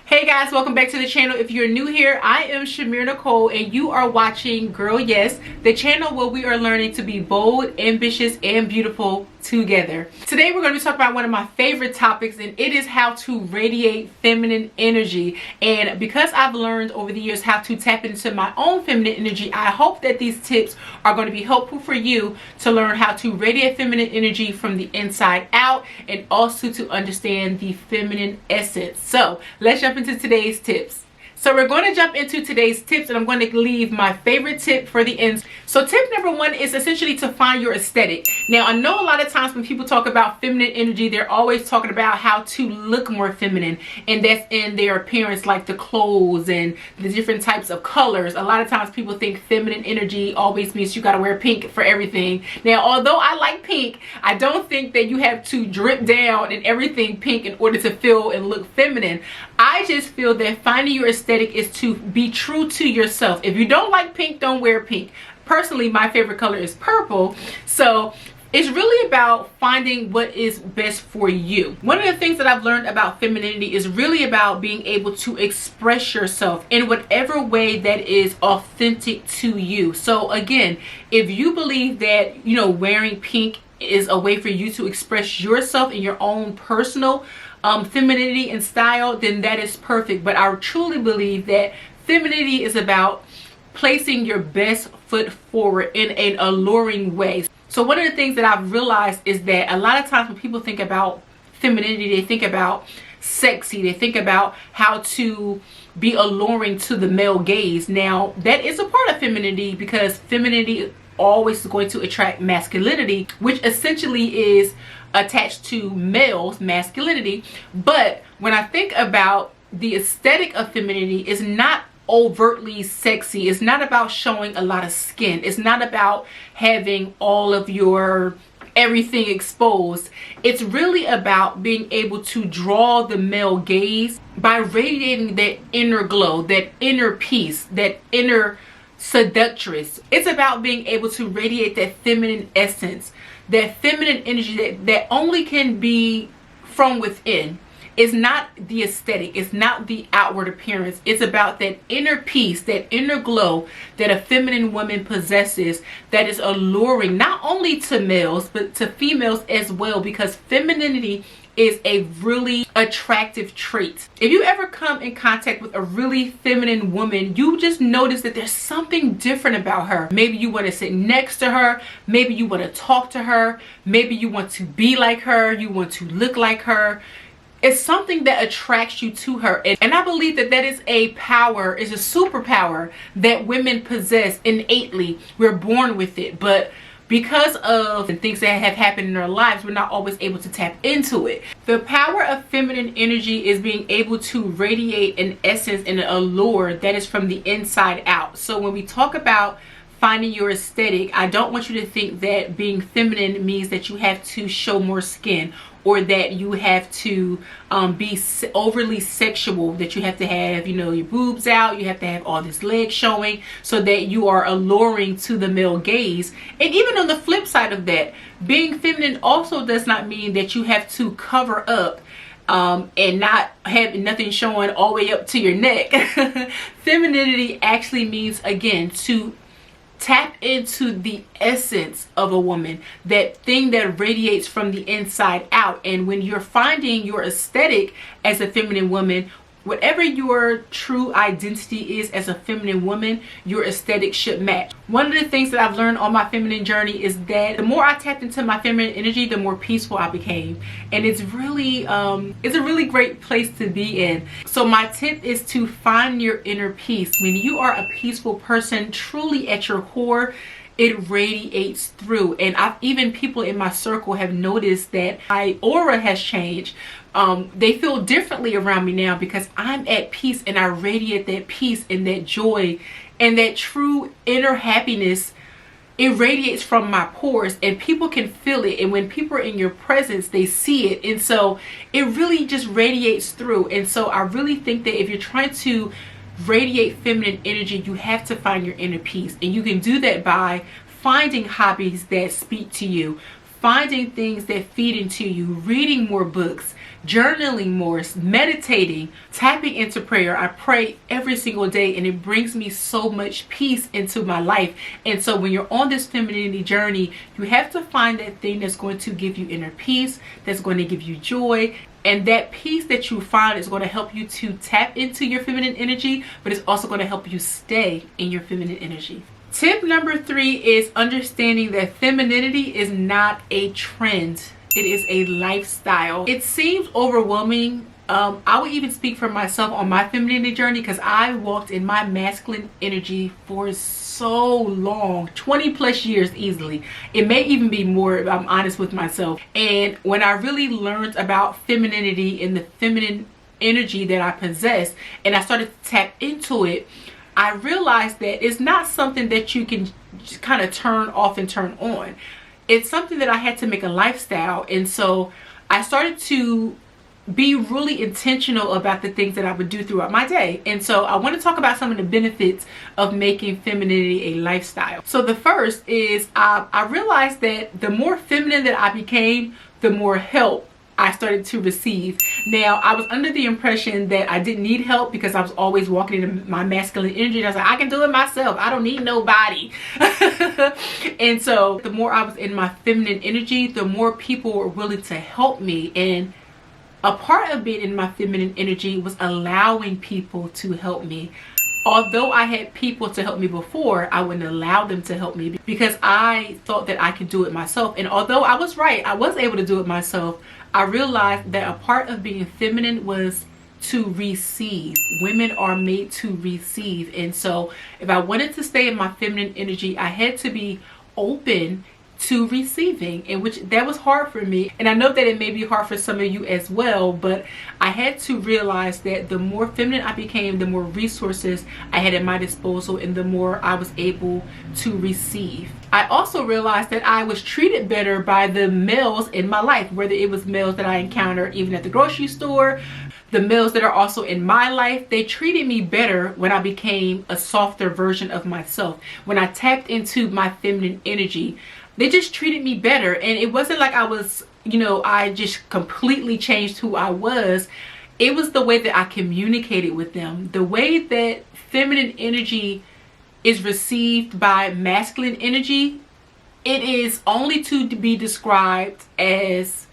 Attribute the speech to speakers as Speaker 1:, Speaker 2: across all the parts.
Speaker 1: Hey guys, welcome back to the channel. If you're new here, I am Shamir Nicole and you are watching Girl Yes, the channel where we are learning to be bold, ambitious, and beautiful together. Today we're going to be talking about one of my favorite topics, and it is how to radiate feminine energy. And because I've learned over the years how to tap into my own feminine energy, I hope that these tips are going to be helpful for you to learn how to radiate feminine energy from the inside out, and also to understand the feminine essence. So let's jump into today's tips. So we're going to jump into today's tips, and I'm going to leave my favorite tip for the end. So tip number one is essentially to find your aesthetic. Now, I know a lot of times when people talk about feminine energy, they're always talking about how to look more feminine, and that's in their appearance, like the clothes and the different types of colors. A lot of times people think feminine energy always means you got to wear pink for everything. Now, although I like pink, I don't think that you have to drip down in everything pink in order to feel and look feminine. I just feel that finding your aesthetic is to be true to yourself. If you don't like pink, don't wear pink. Personally, my favorite color is purple. So it's really about finding what is best for you. One of the things that I've learned about femininity is really about being able to express yourself in whatever way that is authentic to you. So again, if you believe that, wearing pink is a way for you to express yourself in your own personal femininity and style, then that is perfect. But I truly believe that femininity is about placing your best foot forward in an alluring way. So one of the things that I've realized is that a lot of times when people think about femininity, they think about sexy, they think about how to be alluring to the male gaze. Now, that is a part of femininity, because femininity always is going to attract masculinity, which essentially is attached to males' masculinity. But when I think about the aesthetic of femininity, is not overtly sexy. It's not about showing a lot of skin. It's not about having all of your everything exposed. It's really about being able to draw the male gaze by radiating that inner glow, that inner peace, that inner seductress. It's about being able to radiate that feminine essence, that feminine energy that only can be from within. It's not the aesthetic, it's not the outward appearance. It's about that inner peace, that inner glow that a feminine woman possesses, that is alluring not only to males but to females as well, because femininity is a really attractive trait. If you ever come in contact with a really feminine woman, you just notice that there's something different about her. Maybe you want to sit next to her, maybe you want to talk to her, maybe you want to be like her, you want to look like her. It's something that attracts you to her. And I believe that that is a power, is a superpower that women possess innately. We're born with it. But because of the things that have happened in our lives, we're not always able to tap into it. The power of feminine energy is being able to radiate an essence and an allure that is from the inside out. So when we talk about finding your aesthetic, I don't want you to think that being feminine means that you have to show more skin, or that you have to be overly sexual, that you have to have, your boobs out, you have to have all this leg showing so that you are alluring to the male gaze. And even on the flip side of that, being feminine also does not mean that you have to cover up and not have nothing showing all the way up to your neck. Femininity actually means, again, to tap into the essence of a woman, that thing that radiates from the inside out. And when you're finding your aesthetic as a feminine woman, whatever your true identity is as a feminine woman, your aesthetic should match. One of the things that I've learned on my feminine journey is that the more I tapped into my feminine energy, the more peaceful I became. And it's really, it's a really great place to be in. So my tip is to find your inner peace. When you are a peaceful person, truly at your core, it radiates through. And even people in my circle have noticed that my aura has changed. They feel differently around me now because I'm at peace, and I radiate that peace and that joy and that true inner happiness. It radiates from my pores, and people can feel it. And when people are in your presence, they see it. And so it really just radiates through. And so I really think that if you're trying to radiate feminine energy, you have to find your inner peace. And you can do that by finding hobbies that speak to you, finding things that feed into you, reading more books, journaling more, meditating, tapping into prayer. I pray every single day, and it brings me so much peace into my life. And so when you're on this femininity journey, you have to find that thing that's going to give you inner peace, that's going to give you joy. And that peace that you find is going to help you to tap into your feminine energy, but it's also going to help you stay in your feminine energy. Tip number 3 is understanding that femininity is not a trend. It is a lifestyle. It seems overwhelming. I would even speak for myself on my femininity journey, because I walked in my masculine energy for so long, 20 plus years easily. It may even be more if I'm honest with myself. And when I really learned about femininity and the feminine energy that I possess, and I started to tap into it, I realized that it's not something that you can just kind of turn off and turn on. It's something that I had to make a lifestyle. And so I started to be really intentional about the things that I would do throughout my day. And so I want to talk about some of the benefits of making femininity a lifestyle. So the first is I realized that the more feminine that I became, the more help I started to receive. Now, I was under the impression that I didn't need help because I was always walking in my masculine energy. And I was like, I can do it myself. I don't need nobody. And so the more I was in my feminine energy, the more people were willing to help me. And a part of being in my feminine energy was allowing people to help me. Although I had people to help me before, I wouldn't allow them to help me because I thought that I could do it myself. And although I was right, I was able to do it myself, I realized that a part of being feminine was to receive. Women are made to receive. And so if I wanted to stay in my feminine energy, I had to be open to receiving, and which that was hard for me. And I know that it may be hard for some of you as well, but I had to realize that the more feminine I became, the more resources I had at my disposal, and the more I was able to receive. I also realized that I was treated better by the males in my life, whether it was males that I encountered even at the grocery store, the males that are also in my life. They treated me better when I became a softer version of myself. When I tapped into my feminine energy, they just treated me better. And it wasn't like I was, I just completely changed who I was. It was the way that I communicated with them. The way that feminine energy is received by masculine energy, it is only to be described as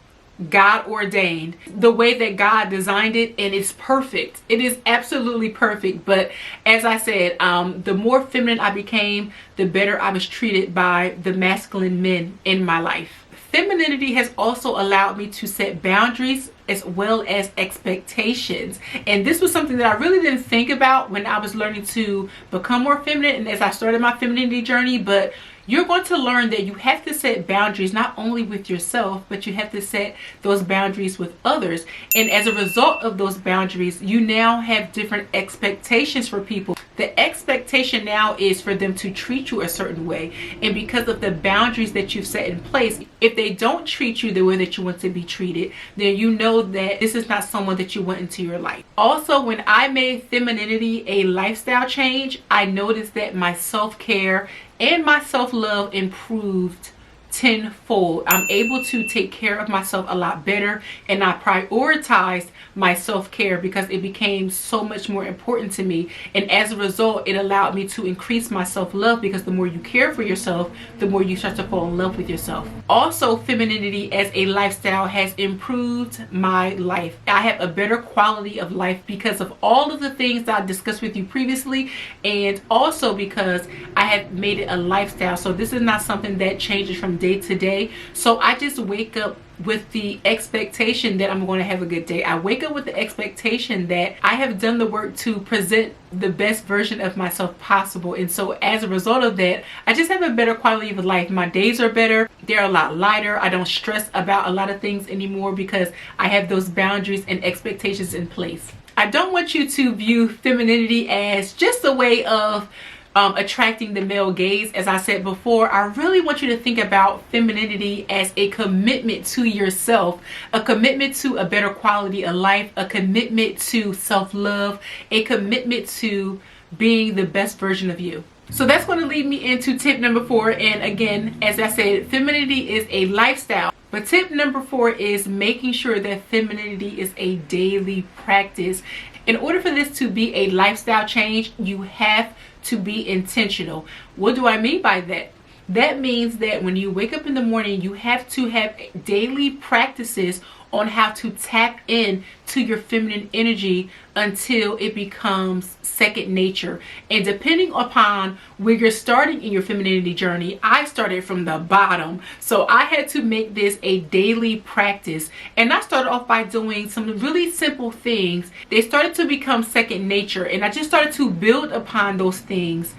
Speaker 1: God ordained, the way that God designed it, and it's perfect. It is absolutely perfect. But as I said, the more feminine I became, the better I was treated by the masculine men in my life. Femininity has also allowed me to set boundaries as well as expectations. And this was something that I really didn't think about when I was learning to become more feminine and as I started my femininity journey. But you're going to learn that you have to set boundaries not only with yourself, but you have to set those boundaries with others. And as a result of those boundaries, you now have different expectations for people. The expectation now is for them to treat you a certain way. And because of the boundaries that you've set in place, if they don't treat you the way that you want to be treated, then you know that this is not someone that you want into your life. Also, when I made femininity a lifestyle change, I noticed that my self-care and my self-love improved tenfold. I'm able to take care of myself a lot better, and I prioritized my self-care because it became so much more important to me. And as a result, it allowed me to increase my self-love, because the more you care for yourself, the more you start to fall in love with yourself. Also, femininity as a lifestyle has improved my life. I have a better quality of life because of all of the things that I discussed with you previously, and also because I have made it a lifestyle. So this is not something that changes from day to day. So I just wake up with the expectation that I'm going to have a good day. I wake up with the expectation that I have done the work to present the best version of myself possible. And so as a result of that, I just have a better quality of life. My days are better. They're a lot lighter. I don't stress about a lot of things anymore because I have those boundaries and expectations in place. I don't want you to view femininity as just a way of attracting the male gaze. As I said before, I really want you to think about femininity as a commitment to yourself, a commitment to a better quality of life, a commitment to self-love, a commitment to being the best version of you. So that's going to lead me into tip number 4. And again, as I said, femininity is a lifestyle, But tip number 4 is making sure that femininity is a daily practice. In order for this to be a lifestyle change, you have to be intentional. What do I mean by that? That means that when you wake up in the morning, you have to have daily practices on how to tap in to your feminine energy until it becomes second nature. And depending upon where you're starting in your femininity journey, I started from the bottom. So I had to make this a daily practice. And I started off by doing some really simple things. They started to become second nature. And I just started to build upon those things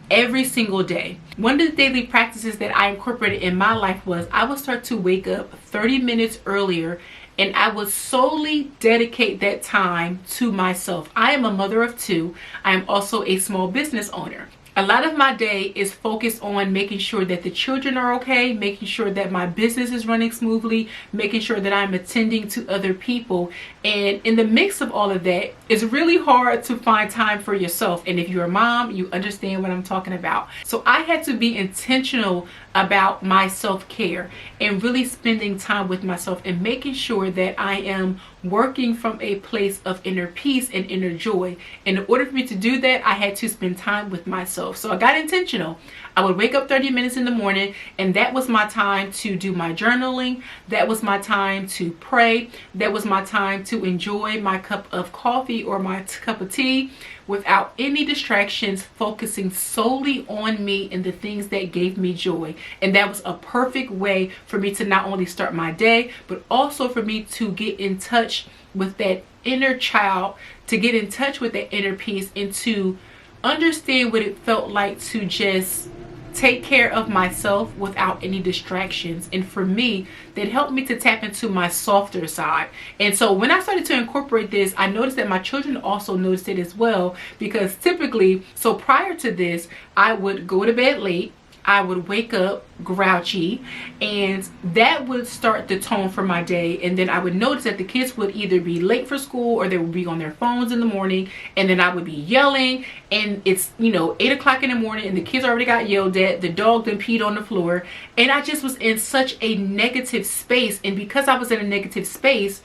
Speaker 1: every single day. One of the daily practices that I incorporated in my life was I would start to wake up 30 minutes earlier, and I would solely dedicate that time to myself. I am a mother of 2. I am also a small business owner. A lot of my day is focused on making sure that the children are okay, making sure that my business is running smoothly, making sure that I'm attending to other people. And in the mix of all of that, it's really hard to find time for yourself. And if you're a mom, you understand what I'm talking about. So I had to be intentional about my self-care and really spending time with myself and making sure that I am working from a place of inner peace and inner joy. And in order for me to do that, I had to spend time with myself. So I got intentional. I would wake up 30 minutes in the morning, and that was my time to do my journaling. That was my time to pray. That was my time to enjoy my cup of coffee or my cup of tea without any distractions, focusing solely on me and the things that gave me joy. And that was a perfect way for me to not only start my day, but also for me to get in touch with that inner child, to get in touch with that inner peace, and to understand what it felt like to just take care of myself without any distractions. And for me, that helped me to tap into my softer side. And so when I started to incorporate this, I noticed that my children also noticed it as well, because typically, so prior to this, I would go to bed late, I would wake up grouchy, and that would start the tone for my day. And then I would notice that the kids would either be late for school or they would be on their phones in the morning, and then I would be yelling, and it's 8 o'clock in the morning and the kids already got yelled at, the dog then peed on the floor, and I just was in such a negative space. And because I was in a negative space,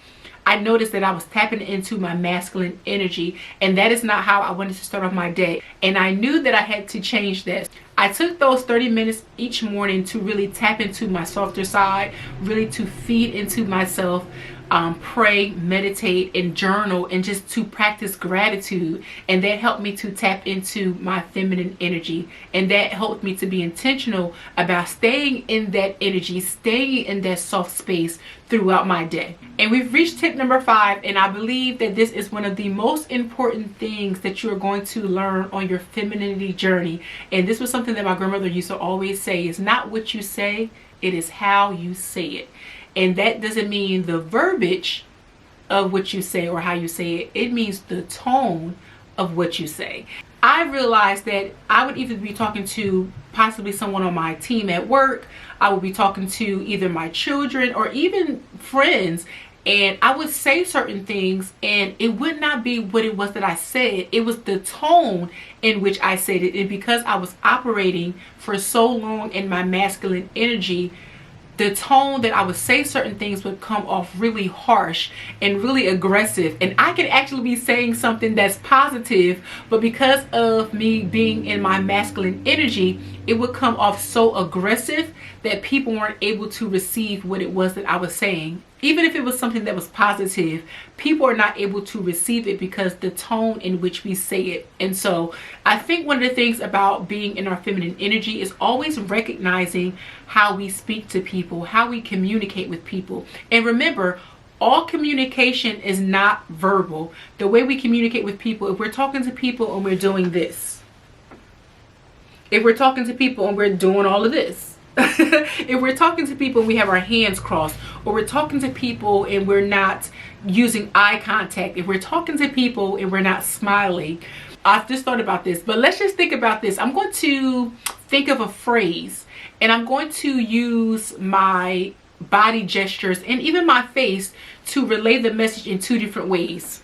Speaker 1: I noticed that I was tapping into my masculine energy, and that is not how I wanted to start off my day. And I knew that I had to change that. I took those 30 minutes each morning to really tap into my softer side, really to feed into myself, pray, meditate, and journal, and just to practice gratitude. And that helped me to tap into my feminine energy. And that helped me to be intentional about staying in that energy, staying in that soft space throughout my day. And we've reached tip number 5, and I believe that this is one of the most important things that you're going to learn on your femininity journey. And this was something that my grandmother used to always say: it's not what you say, it is how you say it. And that doesn't mean the verbiage of what you say or how you say it. It means the tone of what you say. I realized that I would either be talking to possibly someone on my team at work, I would be talking to either my children or even friends, and I would say certain things and it would not be what it was that I said. It was the tone in which I said it. And because I was operating for so long in my masculine energy, the tone that I would say certain things would come off really harsh and really aggressive. And I could actually be saying something that's positive, but because of me being in my masculine energy, it would come off so aggressive that people weren't able to receive what it was that I was saying. Even if it was something that was positive, people are not able to receive it because the tone in which we say it. And so I think one of the things about being in our feminine energy is always recognizing how we speak to people, how we communicate with people. And remember, all communication is not verbal. The way we communicate with people, if we're talking to people and we're doing this, if we're talking to people and we're doing all of this, if we're talking to people and we have our hands crossed, or we're talking to people and we're not using eye contact, if we're talking to people and we're not smiling. I've just thought about this, but let's just think about this. I'm going to think of a phrase, and I'm going to use my body gestures and even my face to relay the message in 2 different ways.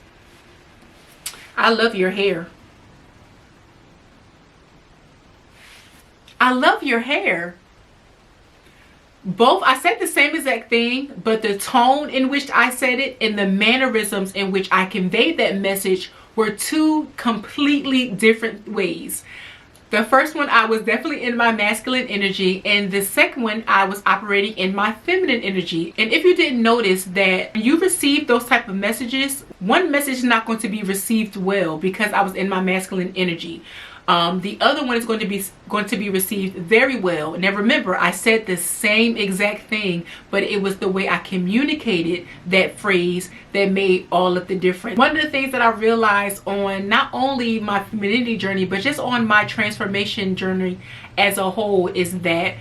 Speaker 1: I love your hair. I love your hair. Both, I said the same exact thing, but the tone in which I said it and the mannerisms in which I conveyed that message were two completely different ways. The first one, I was definitely in my masculine energy, and the second one, I was operating in my feminine energy. And if you didn't notice that when you receive those type of messages, one message is not going to be received well because I was in my masculine energy. The other one is going to be received very well. Now remember, I said the same exact thing, but it was the way I communicated that phrase that made all of the difference. One of the things that I realized on not only my femininity journey, but just on my transformation journey as a whole, is that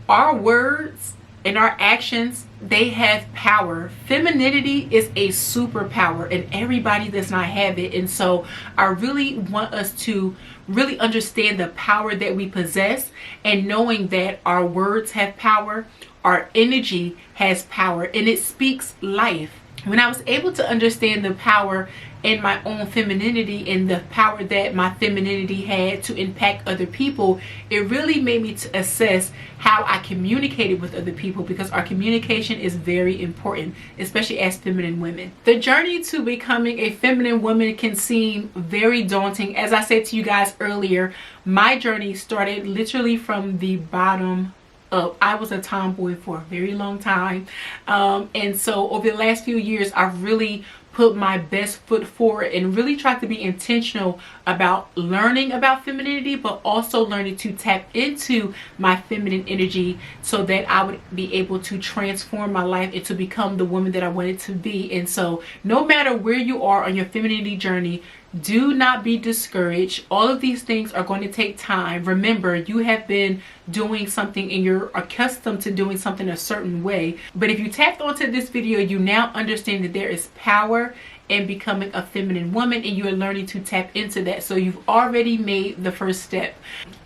Speaker 1: our words and our actions, they have power. Femininity is a superpower, and everybody does not have it. And so I really want us to really understand the power that we possess, and knowing that our words have power, our energy has power, and it speaks life. When I was able to understand the power in my own femininity and the power that my femininity had to impact other people, it really made me to assess how I communicated with other people, because our communication is very important, especially as feminine women. The journey to becoming a feminine woman can seem very daunting. As I said to you guys earlier, my journey started literally from the bottom up. I was a tomboy for a very long time, and so over the last few years I've really put my best foot forward and really tried to be intentional about learning about femininity, but also learning to tap into my feminine energy so that I would be able to transform my life and to become the woman that I wanted to be. And so no matter where you are on your femininity journey, do not be discouraged. All of these things are going to take time. Remember, you have been doing something and you're accustomed to doing something a certain way. But if you tapped onto this video, you now understand that there is power in becoming a feminine woman, and you are learning to tap into that. So you've already made the first step.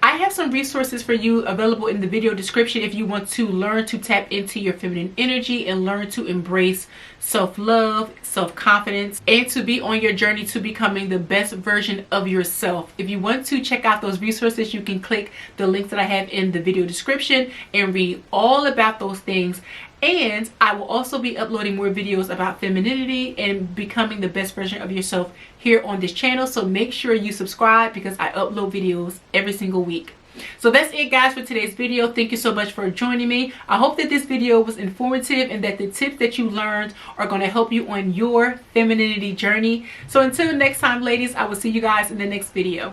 Speaker 1: I have some resources for you available in the video description if you want to learn to tap into your feminine energy and learn to embrace self-love, self-confidence, and to be on your journey to becoming the best version of yourself. If you want to check out those resources, you can click the links that I have in the video description and read all about those things. And I will also be uploading more videos about femininity and becoming the best version of yourself here on this channel. So make sure you subscribe, because I upload videos every single week. So that's it, guys, for today's video. Thank you so much for joining me. I hope that this video was informative and that the tips that you learned are going to help you on your femininity journey. So until next time, ladies, I will see you guys in the next video.